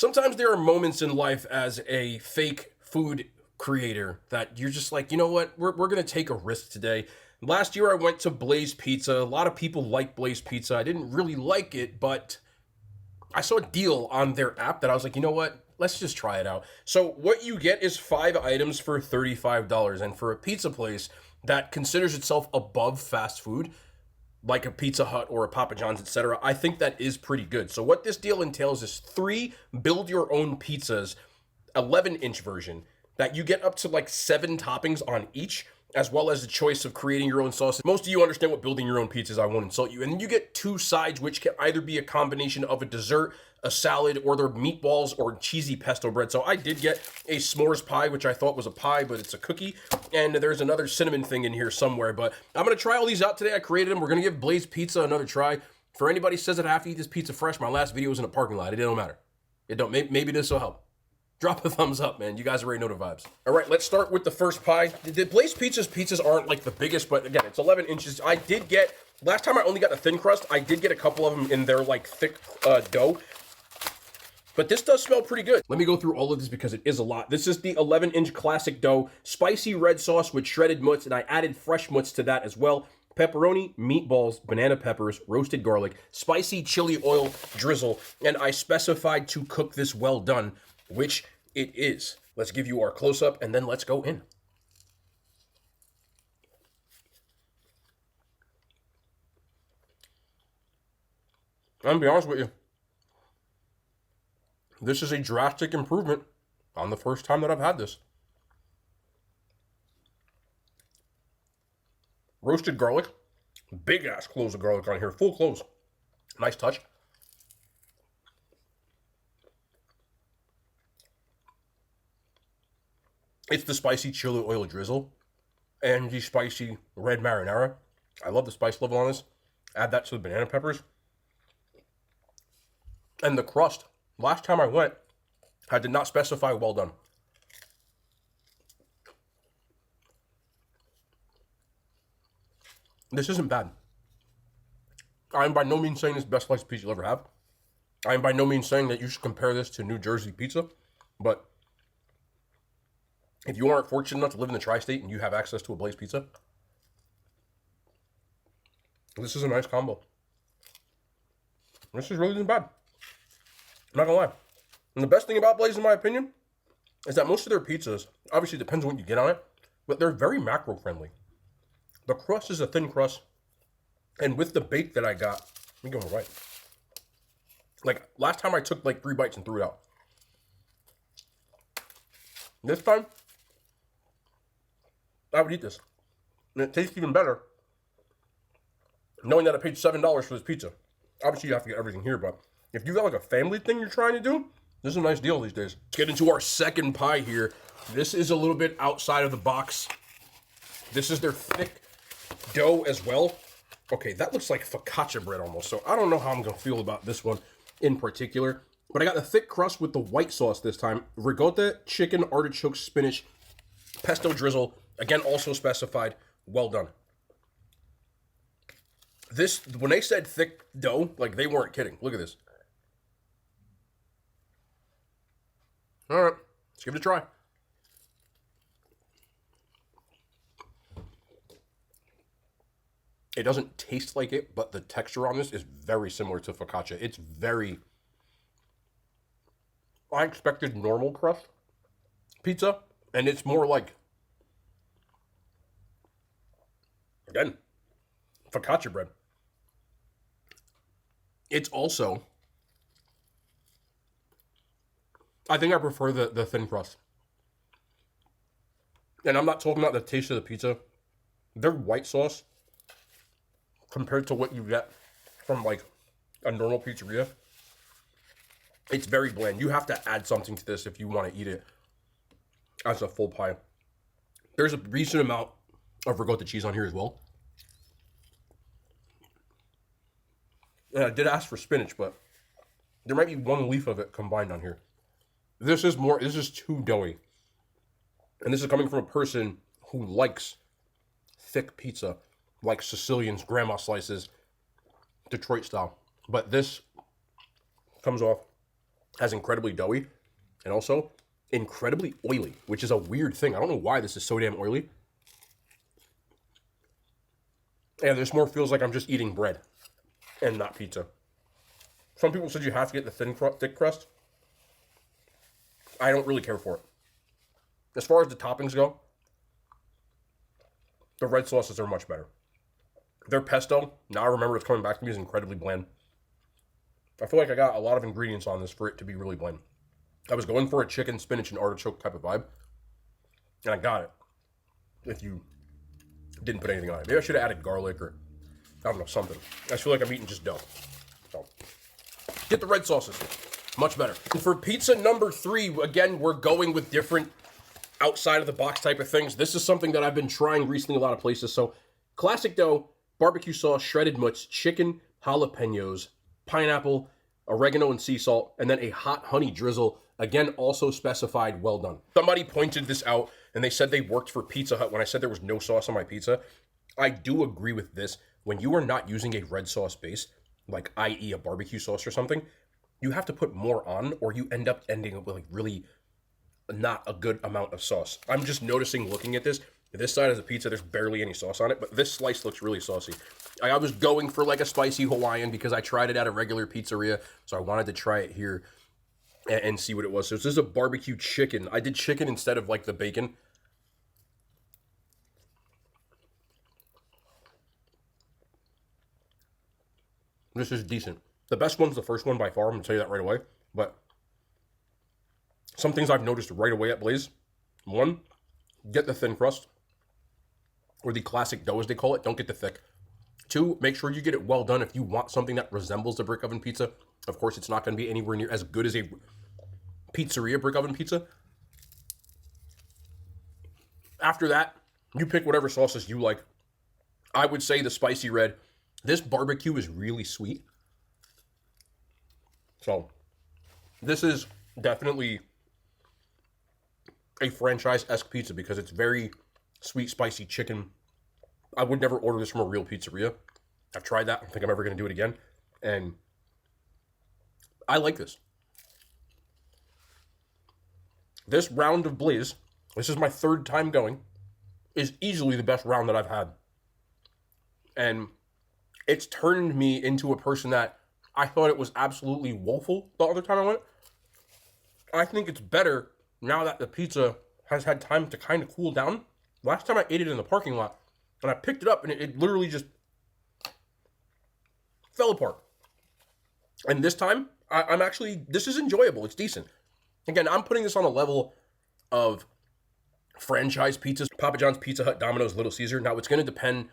Sometimes there are moments in life as a fake food creator that you're just like, you know what, we're going to take a risk today. Last year I went to Blaze Pizza. A lot of people like Blaze Pizza. I didn't really like it, but I saw a deal on their app that I was like, you know what, let's just try it out. So what you get is 5 items for $35. And for a pizza place that considers itself above fast food, like a Pizza Hut or a Papa John's, etc., I think that is pretty good. So what this deal entails is 3 build your own pizzas, 11-inch version, that you get up to like 7 toppings on each, as well as the choice of creating your own sauce. Most of you understand what building your own pizza is, I won't insult you. And then you get 2 sides, which can either be a combination of a dessert, a salad, or their meatballs or cheesy pesto bread. So I did get a s'mores pie, which I thought was a pie, but it's a cookie. And there's another cinnamon thing in here somewhere. But I'm going to try all these out today. I created them. We're going to give Blaze Pizza another try. For anybody who says that I have to eat this pizza fresh, my last video was in a parking lot. It don't matter. It don't. Maybe this will help. Drop a thumbs up, man. You guys already know the vibes. All right, let's start with the first pie. The Blaze pizzas aren't like the biggest, but again, it's 11 inches. I did get, last time I only got the thin crust. I did get a couple of them in their like thick dough. But this does smell pretty good. Let me go through all of this because it is a lot. This is the 11-inch classic dough, spicy red sauce with shredded mutts, and I added fresh mutts to that as well. Pepperoni, meatballs, banana peppers, roasted garlic, spicy chili oil drizzle, and I specified to cook this well done, which it is. Let's give you our close-up, and then let's go in. I'm gonna be honest with you. This is a drastic improvement on the first time that I've had this. Roasted garlic. Big ass cloves of garlic on here. Full cloves. Nice touch. It's the spicy chili oil drizzle and the spicy red marinara. I love the spice level on this. Add that to the banana peppers. And the crust. Last time I went, I did not specify well done. This isn't bad. I am by no means saying this is the best sliced pizza you'll ever have. I am by no means saying that you should compare this to New Jersey pizza. But if you aren't fortunate enough to live in the tri-state and you have access to a Blaze Pizza, this is a nice combo. This is really isn't bad. I'm not gonna lie. And the best thing about Blaze, in my opinion, is that most of their pizzas, obviously it depends on what you get on it, but they're very macro friendly. The crust is a thin crust, and with the bake that I got, let me go right. Like last time I took like 3 bites and threw it out. This time, I would eat this. And it tastes even better knowing that I paid $7 for this pizza. Obviously you have to get everything here, but if you got like a family thing you're trying to do, this is a nice deal these days. Let's get into our second pie here. This is a little bit outside of the box. This is their thick dough as well. Okay, that looks like focaccia bread almost, so I don't know how I'm gonna feel about this one in particular. But I got the thick crust with the white sauce this time. Ricotta, chicken, artichoke, spinach, pesto drizzle. Again, also specified. Well done. This, when they said thick dough, like they weren't kidding. Look at this. All right, let's give it a try. It doesn't taste like it, but the texture on this is very similar to focaccia. It's very... I expected normal crust pizza, and it's more like, again, focaccia bread. It's also, I think I prefer the thin crust. And I'm not talking about the taste of the pizza. Their white sauce, compared to what you get from like a normal pizzeria, it's very bland. You have to add something to this if you want to eat it as a full pie. There's a decent amount of ricotta cheese on here as well. And I did ask for spinach, but there might be 1 leaf of it combined on here. This is too doughy. And this is coming from a person who likes thick pizza, like Sicilian's grandma slices, Detroit style. But this comes off Has incredibly doughy and also incredibly oily, which is a weird thing. I don't know why this is so damn oily. And this more feels like I'm just eating bread and not pizza. Some people said you have to get the thick crust. I don't really care for it. As far as the toppings go, the red sauces are much better. Their pesto, now I remember it's coming back to me, is incredibly bland. I feel like I got a lot of ingredients on this for it to be really bland. I was going for a chicken, spinach, and artichoke type of vibe, and I got it. If you didn't put anything on it. Maybe I should have added garlic or, I don't know, something. I feel like I'm eating just dough. So, get the red sauces. Much better. And for pizza number 3, again, we're going with different outside of the box type of things. This is something that I've been trying recently a lot of places. So, classic dough, barbecue sauce, shredded mutts, chicken, jalapenos, pineapple, oregano and sea salt, and then a hot honey drizzle. Again, also specified well done. Somebody pointed this out, and they said they worked for Pizza Hut when I said there was no sauce on my pizza. I do agree with this. When you are not using a red sauce base, like i.e. a barbecue sauce or something, you have to put more on, or you end up ending up with like really not a good amount of sauce. I'm just noticing looking at this side of the pizza, there's barely any sauce on it, but this slice looks really saucy. I was going for like a spicy Hawaiian because I tried it at a regular pizzeria, so I wanted to try it here and see what it was. So this is a barbecue chicken. I did chicken instead of like the bacon. This is decent. The best one's the first one by far, I'm gonna tell you that right away. But some things I've noticed right away at Blaze. 1, get the thin crust, or the classic dough as they call it. Don't get the thick. 2, make sure you get it well done. If you want something that resembles a brick oven pizza, of course it's not going to be anywhere near as good as a pizzeria brick oven pizza. After that, you pick whatever sauces you like. I would say the spicy red. This barbecue is really sweet. So, this is definitely a franchise-esque pizza because it's very sweet, spicy chicken. I would never order this from a real pizzeria. I've tried that. I don't think I'm ever going to do it again. And I like this. This round of Blaze, this is my 3rd time going, is easily the best round that I've had. And it's turned me into a person that I thought it was absolutely woeful the other time I went. I think it's better now that the pizza has had time to kind of cool down. Last time I ate it in the parking lot, and I picked it up, and it literally just fell apart. And this time, I'm actually, this is enjoyable. It's decent. Again, I'm putting this on a level of franchise pizzas. Papa John's, Pizza Hut, Domino's, Little Caesar. Now, it's going to depend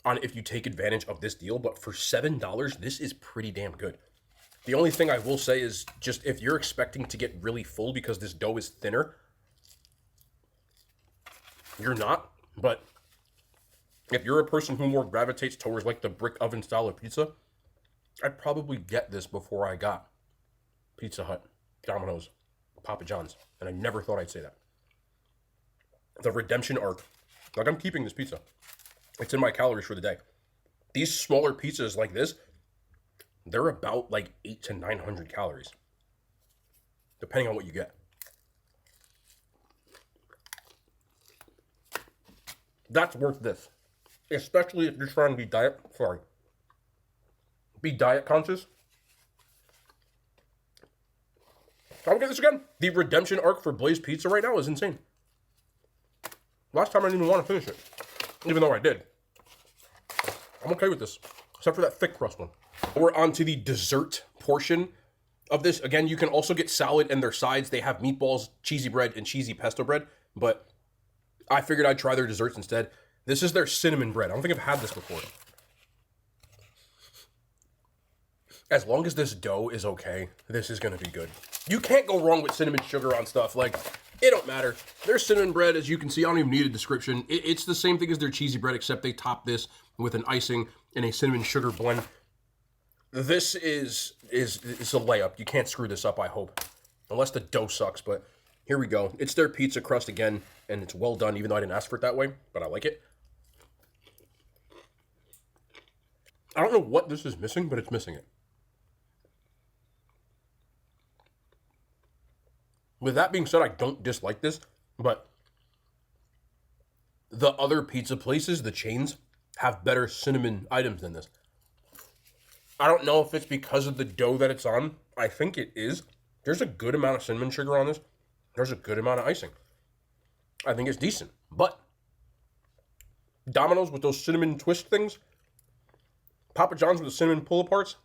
on if you take advantage of this deal, but for $7, this is pretty damn good. The only thing I will say is just if you're expecting to get really full because this dough is thinner, you're not. But if you're a person who more gravitates towards like the brick oven style of pizza, I'd probably get this before I got Pizza Hut, Domino's, Papa John's. And I never thought I'd say that. The redemption arc. Like, I'm keeping this pizza. It's in my calories for the day. These smaller pizzas like this, they're about like 800 to 900 calories, depending on what you get. That's worth this, especially if you're trying to be diet conscious. I'll get this again. The redemption arc for Blaze Pizza right now is insane. Last time I didn't even want to finish it, even though I did. I'm okay with this, except for that thick crust one. We're on to the dessert portion of this. Again, you can also get salad and their sides. They have meatballs, cheesy bread, and cheesy pesto bread, but I figured I'd try their desserts instead. This is their cinnamon bread. I don't think I've had this before. As long as this dough is okay, this is going to be good. You can't go wrong with cinnamon sugar on stuff. Like, it don't matter. Their cinnamon bread, as you can see, I don't even need a description. It's the same thing as their cheesy bread, except they top this with an icing and a cinnamon sugar blend. This is a layup. You can't screw this up, I hope. Unless the dough sucks, but here we go. It's their pizza crust again, and it's well done, even though I didn't ask for it that way, but I like it. I don't know what this is missing, but it's missing it. With that being said, I don't dislike this, but the other pizza places, the chains, have better cinnamon items than this. I don't know if it's because of the dough that it's on. I think it is. There's a good amount of cinnamon sugar on this. There's a good amount of icing. I think it's decent. But Domino's with those cinnamon twist things, Papa John's with the cinnamon pull-aparts,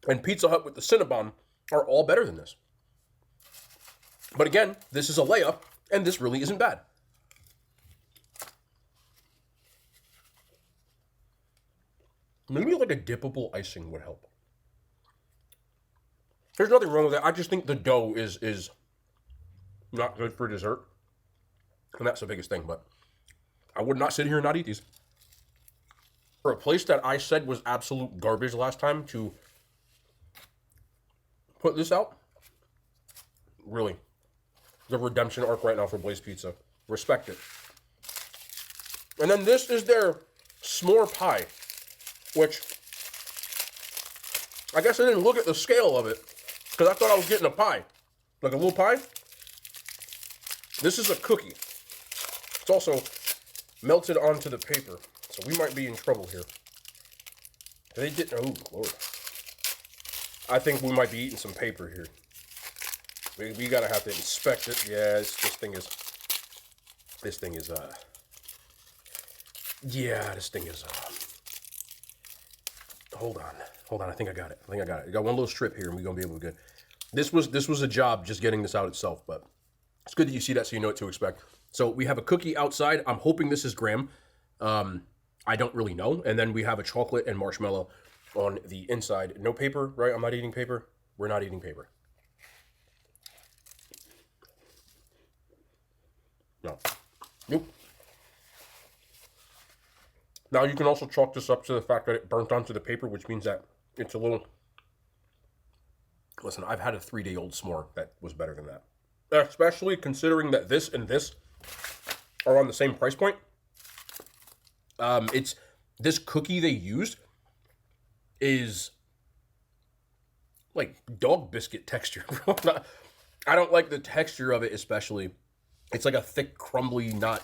and Pizza Hut with the Cinnabon are all better than this. But again, this is a layup, and this really isn't bad. Maybe like a dippable icing would help. There's nothing wrong with that. I just think the dough is not good for dessert. And that's the biggest thing, but I would not sit here and not eat these. For a place that I said was absolute garbage last time to put this out, really, the redemption arc right now for Blaze Pizza. Respect it. And then this is their s'more pie, which I guess I didn't look at the scale of it because I thought I was getting a pie, like a little pie. This is a cookie. It's also melted onto the paper, so we might be in trouble here. They did. Oh Lord! I think we might be eating some paper here. We gotta have to inspect it. Yeah, this thing is. Yeah, this thing is. Hold on. I think I got it. I got one little strip here, and we're gonna be able to get. This was a job just getting this out itself, but it's good that you see that so you know what to expect. So we have a cookie outside. I'm hoping this is graham. I don't really know. And then we have a chocolate and marshmallow on the inside. No paper, right? I'm not eating paper. We're not eating paper. No. Nope. Now you can also chalk this up to the fact that it burnt onto the paper, which means that it's a little... Listen, I've had a 3-day-old s'more that was better than that. Especially considering that this and this are on the same price point. It's this cookie they used is like dog biscuit texture. I don't like the texture of it, especially. It's like a thick, crumbly, not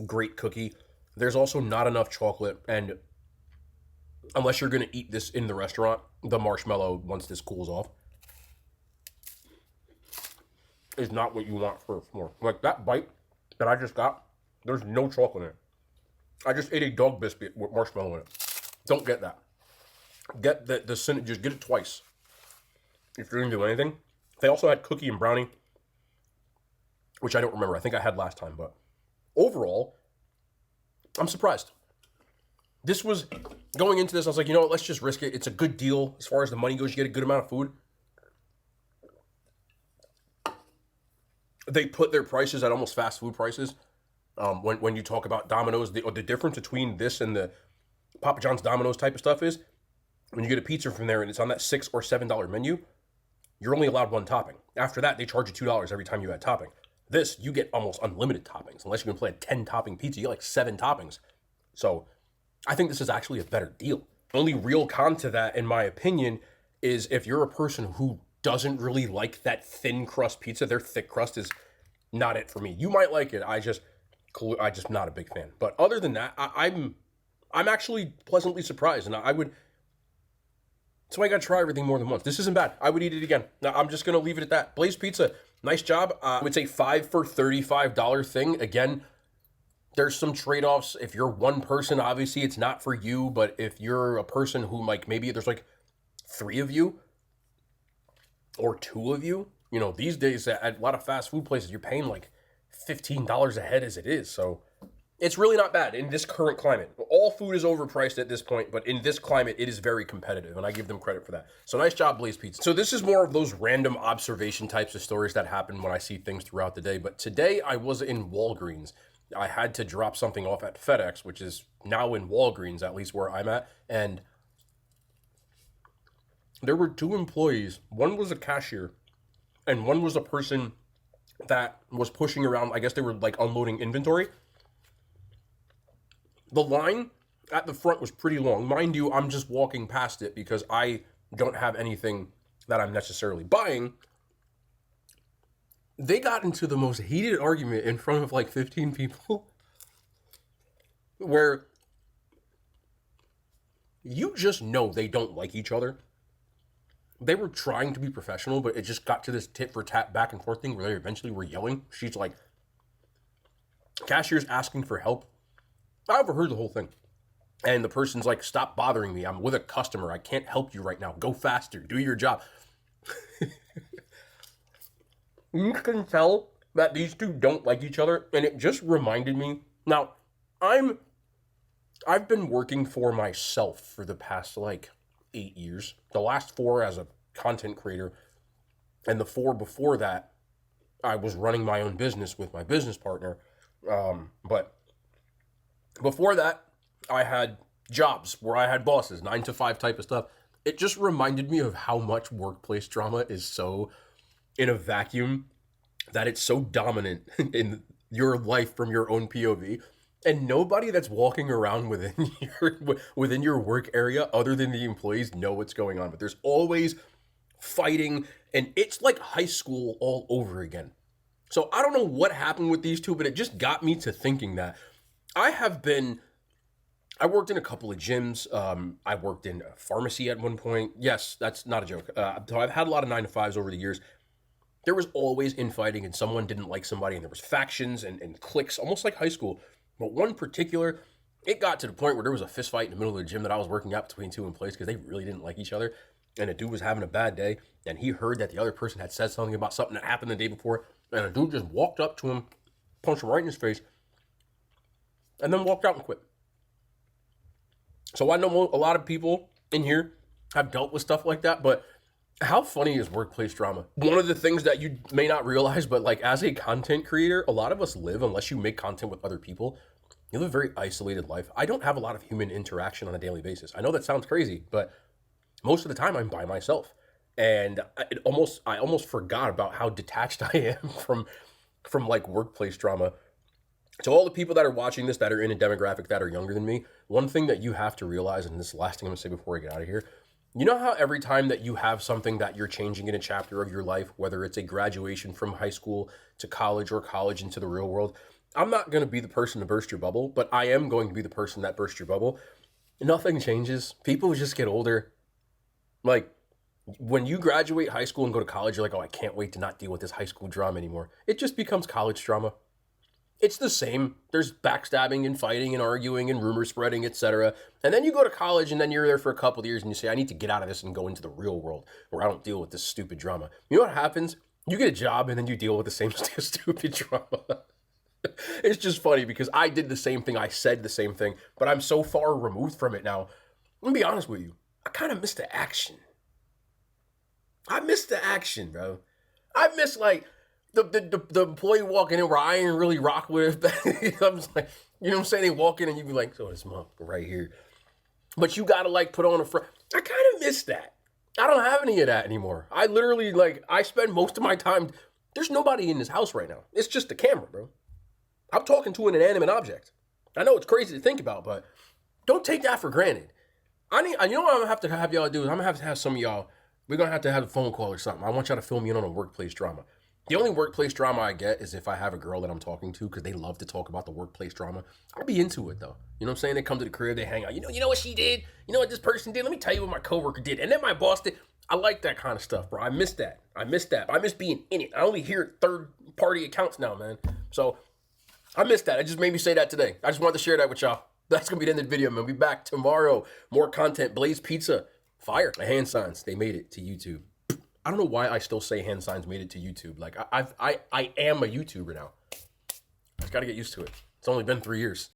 great cookie. There's also not enough chocolate, and unless you're going to eat this in the restaurant, the marshmallow, once this cools off, is not what you want for a s'more. Like that bite that I just got, there's no chocolate in it. I just ate a dog biscuit with marshmallow in it. Don't get that. Get the cinnamon, just get it twice. If you're going to do anything. They also had cookie and brownie, which I don't remember. I think I had last time, but overall, I'm surprised. This was, going into this, I was like, you know what, let's just risk it. It's a good deal as far as the money goes. You get a good amount of food. They put their prices at almost fast food prices. When you talk about Domino's, the difference between this and the Papa John's Domino's type of stuff is when you get a pizza from there and it's on that $6 or $7 menu, you're only allowed one topping. After that, they charge you $2 every time you add topping. This, you get almost unlimited toppings. Unless you can play a 10 topping pizza, you get like 7 toppings. So I think this is actually a better deal. Only real con to that, in my opinion, is if you're a person who doesn't really like that thin crust pizza, their thick crust is not it for me. You might like it. I just not a big fan. But other than that, I'm actually pleasantly surprised, and I would. That's why I got to try everything more than once. This isn't bad. I would eat it again. Now I'm just gonna leave it at that. Blaze Pizza, nice job. I would say 5 for $35 thing. Again, there's some trade-offs. If you're one person, obviously it's not for you. But if you're a person who like maybe there's like 3 of you or 2 of you, you know, these days at a lot of fast food places, you're paying like $15 a head as it is. So it's really not bad in this current climate. All food is overpriced at this point, but in this climate, it is very competitive, and I give them credit for that. So nice job, Blaze Pizza. So this is more of those random observation types of stories that happen when I see things throughout the day. But today I was in Walgreens. I had to drop something off at FedEx, which is now in Walgreens, at least where I'm at. And there were 2 employees. One was a cashier, and one was a person that was pushing around. I guess they were like unloading inventory. The line at the front was pretty long. Mind you, I'm just walking past it because I don't have anything that I'm necessarily buying. They got into the most heated argument in front of like 15 people where you just know they don't like each other. They were trying to be professional, but it just got to this tit for tat back and forth thing where they eventually were yelling. She's like, cashier's asking for help. I overheard the whole thing. And the person's like, stop bothering me. I'm with a customer. I can't help you right now. Go faster. Do your job. You can tell that these two don't like each other. And it just reminded me. Now, I've been working for myself for the past like 8 years. The last 4 as a content creator. And the 4 before that, I was running my own business with my business partner. But before that, I had jobs where I had bosses, 9 to 5 type of stuff. It just reminded me of how much workplace drama is so in a vacuum that it's so dominant in your life from your own POV. And nobody that's walking around within your work area other than the employees know what's going on. But there's always fighting, and it's like high school all over again. So I don't know what happened with these two, but it just got me to thinking that I worked in a couple of gyms. I worked in a pharmacy at one point. Yes, that's not a joke. So I've had a lot of 9 to 5s over the years. There was always infighting, and someone didn't like somebody, and there was factions and cliques, almost like high school. But one particular, it got to the point where there was a fist fight in the middle of the gym that I was working at between 2 employees because they really didn't like each other. And a dude was having a bad day, and he heard that the other person had said something about something that happened the day before, and a dude just walked up to him, punched him right in his face, and then walked out and quit. So I know a lot of people in here have dealt with stuff like that, but how funny is workplace drama? One of the things that you may not realize, but like as a content creator, a lot of us live, unless you make content with other people, you live a very isolated life. I don't have a lot of human interaction on a daily basis. I know that sounds crazy, but most of the time I'm by myself. And I almost forgot about how detached I am from like workplace drama. To all the people that are watching this that are in a demographic that are younger than me, one thing that you have to realize, and this is the last thing I'm gonna say before I get out of here, you know how every time that you have something that you're changing in a chapter of your life, whether it's a graduation from high school to college or college into the real world, I'm not gonna be the person to burst your bubble, but I am going to be the person that bursts your bubble. Nothing changes. People just get older. Like, when you graduate high school and go to college, you're like, oh, I can't wait to not deal with this high school drama anymore. It just becomes college drama. It's the same. There's backstabbing and fighting and arguing and rumor spreading, etc. And then you go to college and then you're there for a couple of years and you say, I need to get out of this and go into the real world where I don't deal with this stupid drama. You know what happens? You get a job and then you deal with the same stupid drama. It's just funny because I did the same thing. I said the same thing, but I'm so far removed from it now. Let me be honest with you. I kind of miss the action. I miss the action, bro. I miss like the employee walking in where I ain't really rock with. I'm just like, you know what I'm saying? They walk in and you be like, so this month right here. But you gotta like put on a front. I kind of miss that. I don't have any of that anymore. I literally like, I spend most of my time, there's nobody in this house right now. It's just the camera, bro. I'm talking to an inanimate object. I know it's crazy to think about, but don't take that for granted. You know what I'm gonna have to have y'all do is I'm gonna have to have some of y'all, we're gonna have to have a phone call or something. I want y'all to fill me in on a workplace drama. The only workplace drama I get is if I have a girl that I'm talking to because they love to talk about the workplace drama. I'll be into it though. You know what I'm saying? They come to the crib, they hang out. You know what she did? You know what this person did? Let me tell you what my coworker did. And then my boss did. I like that kind of stuff, bro. I miss that. I miss being in it. I only hear third-party accounts now, man. So I missed that. It just made me say that today. I just wanted to share that with y'all. That's going to be the end of the video, man. We'll be back tomorrow. More content. Blaze Pizza. Fire. The hand signs. They made it to YouTube. I don't know why I still say hand signs made it to YouTube. Like, I am a YouTuber now. I just got to get used to it. It's only been 3 years.